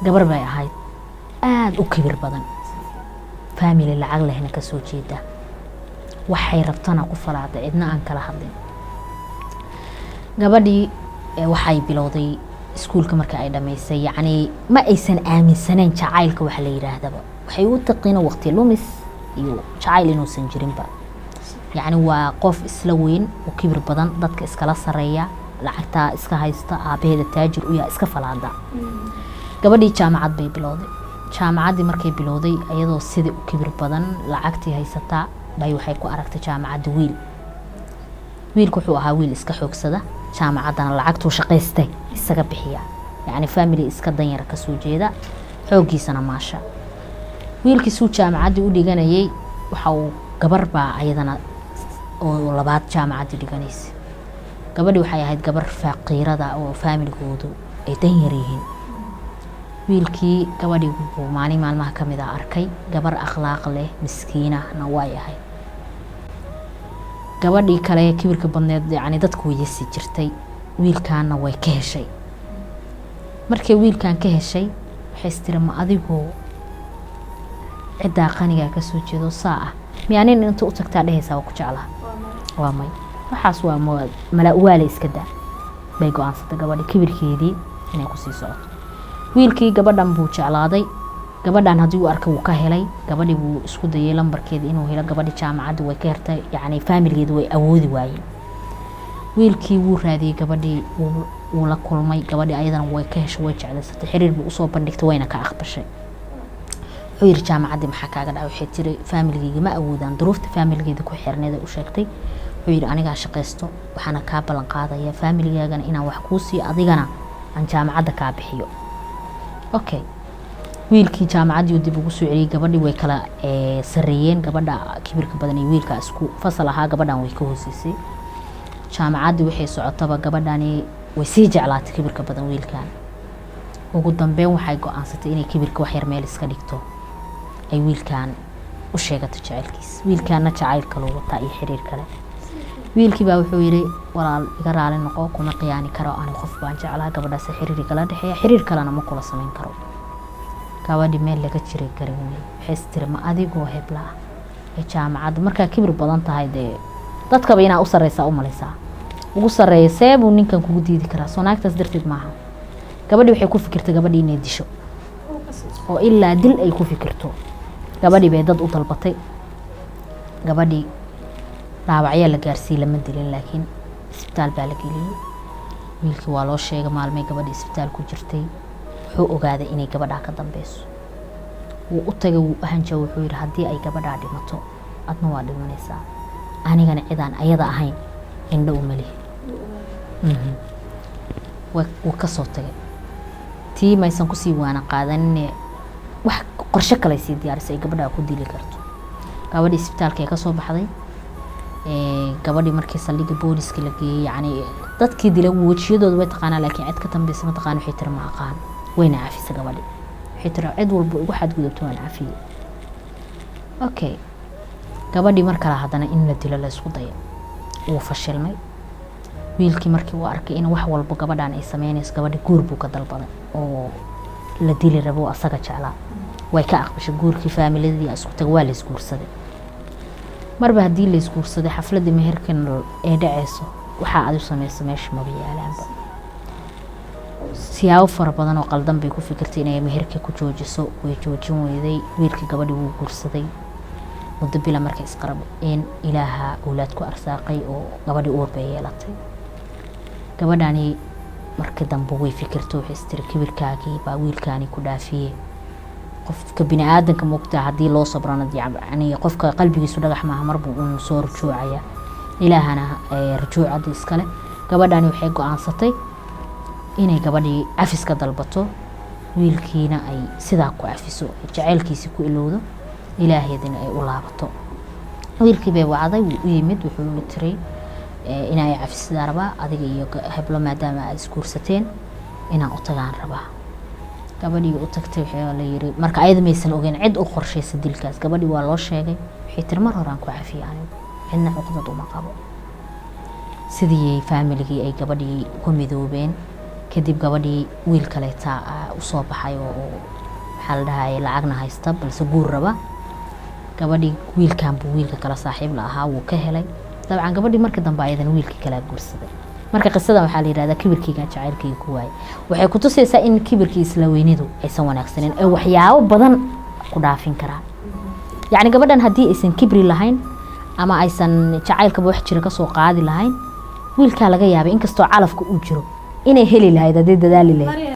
gabar bay ahayd aad u kibir badan family lacag lehna ka soo jeeda waxay rabtana ku falaada cidna aan kala hadlin gabadhii waxay bilowday iskuulka marka ay dhameysay yacni ma aysan aaminsaneyn jacaylka wax la yiraahdaba waxay u taqina waqti lumis iyo jacayl inuusan jirinba yacni waa qof isla weyn oo kibir badan dadka iskala sareeya lacagta iska haysta aabaheeda taajir u yahay iska falaada gabadhii jaamacad bay bilowday jaamacadii markay bilowday ayadoo sidii u kibir badan lacagtii haysata bay waxay ku aragtay jaamacadda wiilku wuxuu ahaa wiil iska xoogsada jaamacadana lacagtuu shaqaystay isaga bixiya yacni family iska danyar ka soo jeeda xoogiisana maasha wiilkiisuu jaamacaddii u dhiganayay waxa uu gabar baa ayadana oo labaad jaamacaddii dhiganaysay gabadhii waxay ahayd gabar faqiirada oo familygoodu ay danyar yihiin wiilkii gabadhii wuxuu maalin maalmaha ka mid ah arkay gabar akhlaaq leh miskiinahna way ahayd gabadhii kale kibirka badneed yacni dadku weydiisi jirtay wiilkaana way ka heshay markay wiilkan ka heshay waxay istiri ma adigoo ciddaa qanigaa ka soo jeedo saa ah miyaanin inta u tagtaa dhehaysaa waa ku jeclaha waa may waxaas waa mala-waale iska daa bay go-aansatay gabadhi kibirkeedii inay kusii socoto wiilkii gabadhan buu jeclaaday gabadhan haddii uu arkay wuu ka helay gabadhii buu isku dayay lambarkeeda inuu helo gabadhi jaamacadda way ka hertay yacni faamilgeeda way awoodi waayeen wiilkii wuu raadiyey gabadhii wuu la kulmay gabadhii ayadana way ka heshay way jeclaysatay xiriir buu usoo bandhigtay wayna ka aqbashay wuxuu yidhi jaamacaddii maxaa kaaga dhacay waxay tiri faamilgeyga ma awoodaan duruufta faamilgeeda ku xirneeda u sheegtay wuxuu yidhi anigaa shaqaysto waxaana kaa ballan qaadaya faamilgaagana inaan wax kuu siiyo adigana aan jaamacadda kaa bixiyo okay wiilkii jaamacaddii dib ugu soo celiyay gabadhii way kala sareeyeen gabadha kibirka badan iyo wiilka isku fasal ahaa gabadhan way ka hooseysay jaamacaddii waxay socotaba gabadhani way sii jeclaatay kibirka badan wiilkan ugu dambeyn waxay go-aansatay inay kibirka wax yar meel iska dhigto ay wiilkan u sheegato jacaylkiis wiilkaana jacayl kaloo wataa iyo xiriir kale wiilkii baa wuxuu yidhi walaal iga raali noqo kuma qiyaani karo ani qof baan jeclaa gabadhaas xiriir kala dhexeeya xiriir kalena ma kula samayn karo gabadhi meel laga jiray garan weyn waxay istiri ma adigoo hebla ee jaamacadda markaa kibir badan tahay dee dadkaba inaa u sarreysaa u malaysaa ugu sarreeya see buu ninkan kugu diidi karaa soo naagtaas darteed maaha gabadhii waxay ku fikirtay gabadhii inay disho oo ilaa dil ay ku fikirto gabadhii bay dad u dalbatay gabadhii dhaawacyaa la gaarsiiyey lama dilin laakiin isbitaal baa la geliyey wiilkii waa loo sheegay maalmay gabadhii isbitaal ku jirtay wuxuu ogaaday inay gabadhaa ka dambeyso wuu u tagay wuu ahanjaa wuxuu yidhi haddii ay gabadhaa dhimato adna waa dhimanaysaa anigana cidaan ayada ahayn indho uma lihi wuu ka soo tagay tii maysan kusii waana qaadanine wax qorshe kale sii diyaarisay ay gabadhaa ku dili karto gabadhii isbitaalka ka soo baxday gabadhii markii saldhigga booliska la geeyey yacni dadkii dilay wejiyadooda way taqaanaa laakiin cid ka dambeysa ma taqaan waxay tiri ma aqaan wayna cafisa gabadhi waxay tiri cid walba ugu xadgudubto waan cafiyey okay gabadhii mar kale haddana in la dilo la isku dayo wuu fashilmay wiilkii markii uu arkay in wax walba gabadhan ay sameynayso gabadhi guur buu ka dalbaday oo la dili rabo asaga jeclaa way ka aqbashay guurkii faamiladii isku tag waa la isguursaday marba haddii la isguursaday xafladii meherkan ee dhaceyso waxaa aad u sameysay meesha maba yaalaanba siyaabo fara badan oo qaldan bay ku fikirtay inay meherka ku joojiso way joojin weyday wiilkii gabadhii wuu guursaday muddo bila markay isqarabo in ilaaha awlaad ku arsaaqay oo gabadhii uur bay yeelatay gabadhani markii dambe way fikirtay waxay istiri kibirkaagii baa wiilkaani ku dhaafiyey qofka bini aadanka moogtaa haddii loo sabrana yacni qofka qalbigiisu dhagax maaha marbu uu soo rujuucaya ilaahana rujuucada iskale gabadhani waxay go-aansatay inay gabadhii cafis ka dalbato wiilkiina ay sidaa ku cafiso jacaylkiisii ku ilowdo ilaahayadina ay u laabato wiilkii bay wacday wuu u yimid wuxuu tiray inay cafisdaa rabaa adiga iyo heblo maadaama aad isguursateen inaan u tagaan rabaa gabadhii u tagtay waxaa la yiri marka ayada maysan ogeyn cid u qorshaysa dilkaas gabadhii waa loo sheegay waxay tiri mar horaan ku cafiyay anigu cidna cuqdad uma qabo sidii faamiligii ay gabadhii ku midoobeen kadib gabadhii wiil kaleeta u soo baxay oo maxaa la dhahay lacagna haysta balse guur raba gabadhii wiilkan buu wiilka kala saaxiib la ahaa wuu ka helay dabcan gabadhii markii dambe ayadana wiilkii kala guursaday marka qisada waxaa la yiraahdaa kibirkiga jacaylkiga ku waayay waxay ku tusaysaa in kibirkii isla weynidu aysan wanaagsaneyn ee waxyaabo badan ku dhaafin karaa yani gabadhan haddii aysan kibri lahayn ama aysan jacaylka wax jira ka soo qaadi lahayn wiilka laga yaabay inkastoo calafka uu jiro inay heli lahayd haddii dadaali lahayd